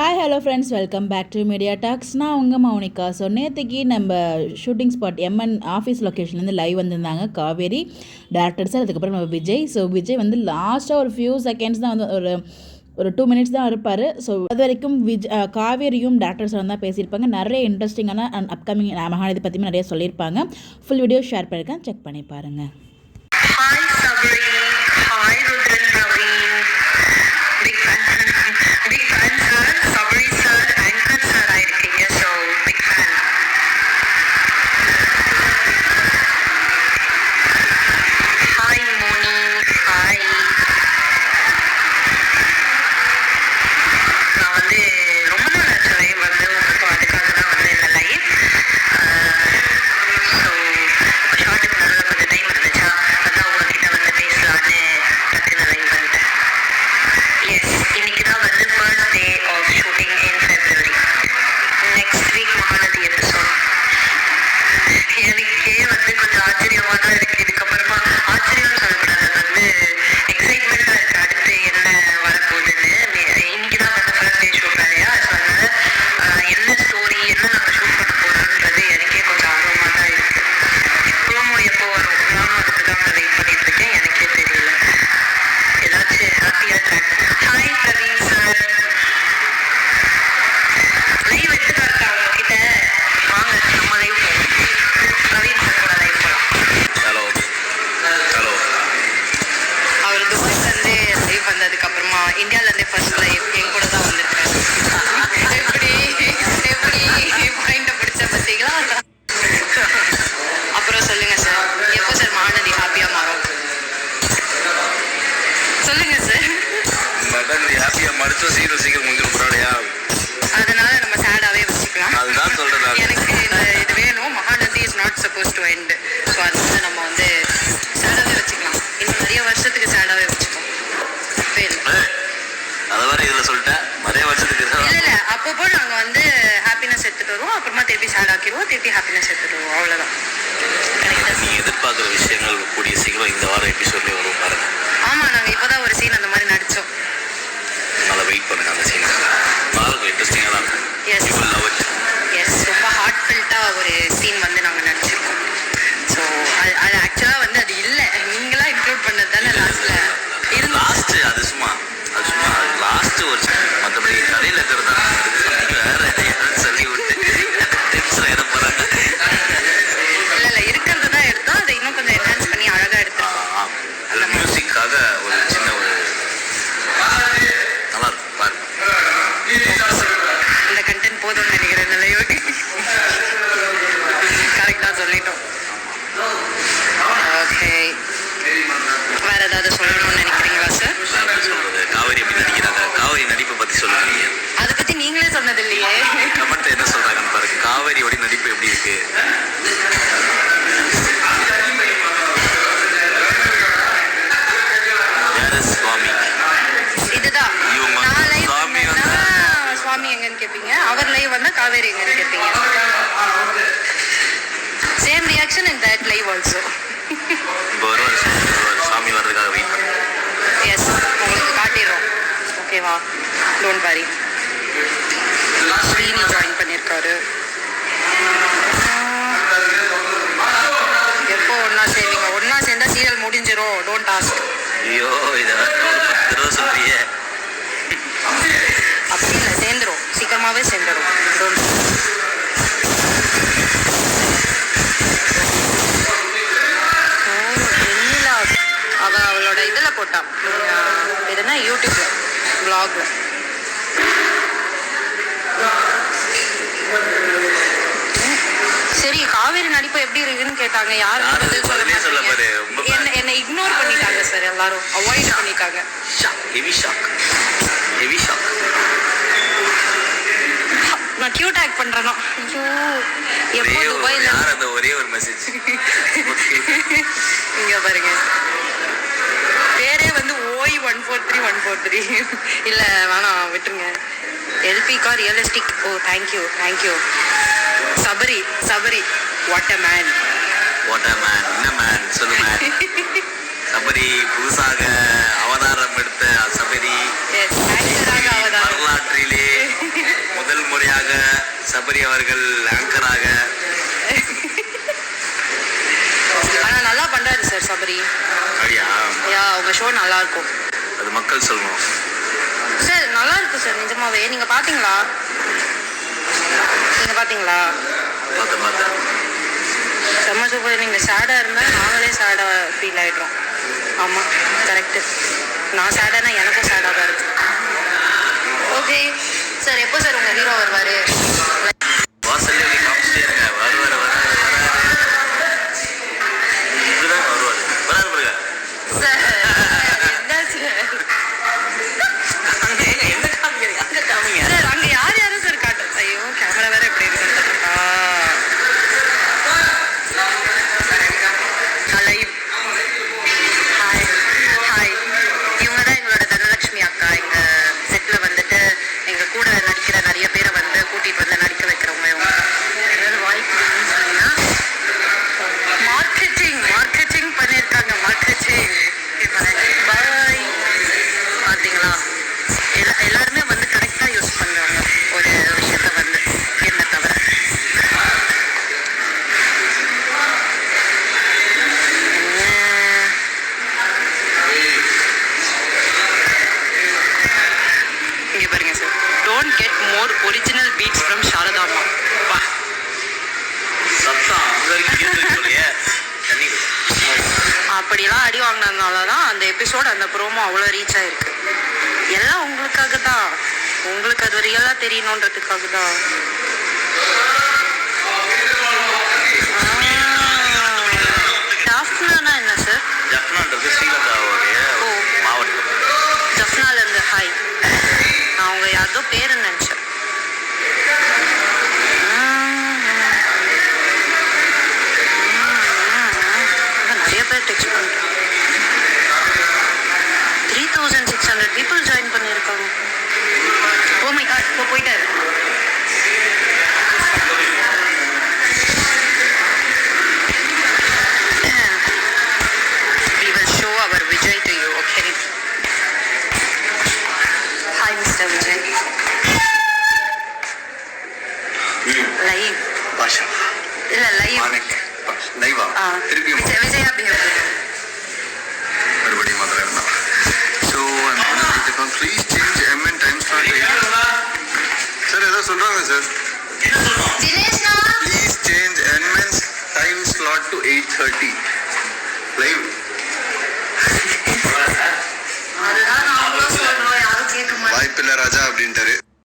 Hi hello friends, welcome back to Media Talks. நான் உங்கள் Mounika. So நேற்றுக்கு நம்ம ஷூட்டிங் ஸ்பாட் எம்என் ஆஃபீஸ் லொக்கேஷன்லேருந்து லைவ் வந்திருந்தாங்க காவேரி டேரக்டர் சார், அதுக்கப்புறம் நம்ம விஜய். ஸோ விஜய் வந்து லாஸ்ட்டாக ஒரு ஃபியூ செகண்ட்ஸ் தான் வந்து ஒரு 2 minutes தான் இருப்பார். ஸோ அது வரைக்கும் காவேரியும் டேரக்டர் சார் தான் பேசியிருப்பாங்க. நிறைய இன்ட்ரெஸ்டிங்கான அண்ட் அப்கமிங் மகாநதி பற்றியுமே நிறைய சொல்லியிருப்பாங்க. ஃபுல் வீடியோ ஷேர் பண்ணியிருக்கேன், செக் பண்ணி பாருங்கள். அதுக்கப்புறமா இந்தியாவிலேருந்தே ஃபர்ஸ்ட் லைவ் என் கூட தான் வந்திருக்காரு. எப்படி பாயிண்ட்டை பிடிச்ச பார்த்தீங்களா? அப்புறம் சொல்லுங்கள் சார், எப்போ சார் மகாநதி ஹாப்பியாக மாறும் சொல்லுங்கள் சார். மகாநதி ஹாப்பியாக மறுத்து சீக்கிரம் முடிஞ்சிடும். அதனால நம்ம சேடாகவே வச்சுக்கலாம். அதுதான் சொல்கிறேன், எனக்கு இது வேணும். Mahanadi is not suppose to end. So அதனால நம்ம வந்து சேடாகவே வச்சுக்கலாம். இன்னும் நிறைய வருஷத்துக்கு சேடாகவே வச்சுக்கலாம். அப்பப்போ நாங்கள் வந்து ஹாப்பினஸ் எடுத்துட்டு வருவோம், அப்புறமா திருப்பி சேட் ஆக்கிடுவோம், திருப்பி ஹாப்பினஸ் எடுத்துட்டு வருவோம். அவ்வளோதான். நீ எதிர்பார்க்குற விஷயங்கள் கூடிய சீக்கிரம் இந்த வாரம் எபிசோட்லேயே வரும் பாருங்க. ஆமாம், நாங்கள் இப்போ தான் ஒரு சீன் அந்த மாதிரி நடித்தோம். நல்லா வெயிட் பண்ணுங்க, அந்த சீன் நல்லா இன்ட்ரெஸ்டிங்காக தான் இருக்கும். எஸ் ரொம்ப ஹார்ட்ஃபெல்ட்டாக ஒரு சீன் வந்து நாங்கள் நடிச்சிருக்கோம். ஸோ அது ஆக்சுவலாக வந்து அது இல்லை, நீங்களாம் இன்க்ளூட் பண்ணது தானே லாஸ்ட்டில் இருந்து. லாஸ்ட்டு அது சும்மா லாஸ்ட்டு ஒரு மற்றபடி கதையில் இருக்கிறது வேறு சொல்லி விட்டு டிப்ஸில் இடம் போகிறாங்க. இல்லை இருக்கிறது தான் எடுத்தோம், அதை இன்னும் கொஞ்சம் என்ஹான்ஸ் பண்ணி அழகாக எடுத்தோம். அந்த மியூசிக்காக ஒரு சின்ன ஒரு நல்லா இருக்கும் பாருங்க. இந்த கண்டென்ட் போதும்னு நினைக்கிறேன். நிலையோடு கரெக்டாக சொல்லிட்டோம். ஓகே, வேறு ஏதாவது சொல்லணும்னு நினைக்கிறீங்களா சார்? சொல்றது காவேரி எப்படி நடிக்கிறாங்க, காவேரி நடிப்பை பற்றி சொல்லுவீங்க. அதை பற்றி நீங்களே சொன்னது இல்லையே. கமெண்ட்ல என்ன சொல்றாங்கன்னு பாருங்க. காவேரியோட நடிப்பு எப்படி இருக்கு? சுவாமி இதுதான் சுவாமி எங்கன்னு கேட்பீங்க, அவர் லைவ் வந்தா காவேரி எங்கன்னு கேட்பீங்க. Same reaction in that live also. இப்போ ஒரு சாமி வர்றதுக்காக வெயிட் பண்ணுங்க. எஸ், உங்களுக்கு காட்டிடுறோம். ஓகேவா, டோன்ட் வரி. ஸ்ரீனி ஜாயின் பண்ணியிருக்காரு. எப்போ ஒன்றா சேர்வீங்க? ஒன்றா சேர்ந்தா சீரியல் முடிஞ்சிடும். Don't ask. ஐயோ, இதெல்லாம் சொல்றிய. அப்படி இல்லை, சேர்ந்துடும், சீக்கிரமாகவே சேர்ந்துடும். அவளோட இதில் போட்டான், எதுனா யூடியூப்ல vlogல. சரி, காவேரி நடிப்பு எப்படி இருக்குன்னு கேட்டாங்க. யாரும் என்னை இக்னோர் பண்ணிட்டாங்க சார். எல்லாரும் அவாய்ட் பண்ணிட்டாங்க. நான் கியூட் ஆக்ட் பண்றேனா? ஐயோ, எப்போ துபாயில ஒரே ஒரு மெசேஜ் இங்க பாருங்க, பேரே வந்து ஓய் 143 இல்ல வேணாம், விட்டுருங்க. எல்பிகா ரியலிஸ்டிக். ஓ, thank you. Sabari, what a man. என்ன மேன் சொல்லு மேன். சபரி புதுசாக அவதாரம் எடுத்த சபரி எஸ் ஆங்கராக அவதாரம். வரலாற்றிலே முதல் முறையாக சபரி அவர்கள் ஆங்கராக. ஆனா நல்லா பண்றாரு சார் சபரி. அப்படியா? யா உங்க ஷோ நல்லா இருக்கும் அது மக்கள் சொல்லணும். சார். நல்லா இருக்கு சார் நிஜமாவே. நீங்க பாத்தீங்களா? பார்த்தேன். செம்ம சூப்பர். நீங்கள் சேடாக இருந்தால் நாங்களே சேடாக ஃபீல் ஆகிடுறோம். ஆமாம் கரெக்டு. நான் சேடானா எனக்கும் சேடாக தான் இருக்கு. Okay sir. எப்போ சார் உங்கள் ஹீரோ வருவார்? வாசல்ல நீ காமிச்சிட்டே இருங்க. வருவார் இப்படிதான் வருவார். பாருங்க சார் என்ன சார் எந்த காமிக்கிறீங்க? அங்கே காமிங்க சார். அங்கே யார் யாரும் சார் காட்டு. ஐயோ கேமரா வேறு எப்படி இருக்குன்னு லைவ். Hi hi. இவங்க தான் எங்களோட தனலட்சுமி அக்கா. எங்கள் செட்டில் வந்துட்டு எங்கள் கூட நடிக்கிற நிறைய பேரை வந்து கூட்டிகிட்டு வந்து நடிக்க வைக்கிறவங்க இவங்க. ஏதாவது வாய்ப்பு சொன்னீங்கன்னா மார்க்கெட்டிங் பண்ணியிருக்காங்க. மார்க்கெட்டிங் பாய். பார்த்தீங்களா? எல்லாருமே வந்து கரெக்டாக யூஸ் பண்ணுறாங்க ஒரு விஷயத்த வந்து என்ன தவிர. இங்கே பாருங்க sir. Don't get more original beats from சாரதாமா. வா சத்தம் அங்கே வரைக்கும் கேட்டு சொல்லியே தண்ணி. அப்படிலாம் அடி வாங்கினதுனால தான் அந்த எபிசோட் அந்த ப்ரோமோ அவ்வளோ ரீச் ஆயிருக்கு. எல்லாம் உங்களுக்காக தான். உங்களுக்கு அது ரியலாக தெரியணுன்றதுக்காக தான். ஜாஃப்னானா என்ன சார்? ஜப்னான்றது ஸ்ரீலங்காவுடைய மாவட்டம். ஜஃப்னாலேருந்து ஹாய். நான் அவங்க யாரோ பேருன்னு நினச்சேன். நிறைய பேர் டெக்ஸ்ட் பண்ணுறேன். 3600 people ஜாயின் பண்ணியிருக்காங்க. Oh my god. இப்போ போயிட்டாரு. We will show our Vijay to you, okay? Hi, Mr. Vijay. Live. பாஷா இல்ல live. மாணிக் லைவா திருப்பி விஜய் அப்படிங்கிற மறுபடியும் மதுரை இருந்தான். So I'm gonna read the call. Please change MN time slot. Sir, ஏதோ சொல்றாங்க sir. தினேஷ்னா Please change MN's time slot to 8:30. Live. அதுதான் நாங்களும் சொல்றோம். யாரும் கேட்க மாட்டாங்க. வாய்ப்பில்லை ராஜா அப்படின்ட்டாரு.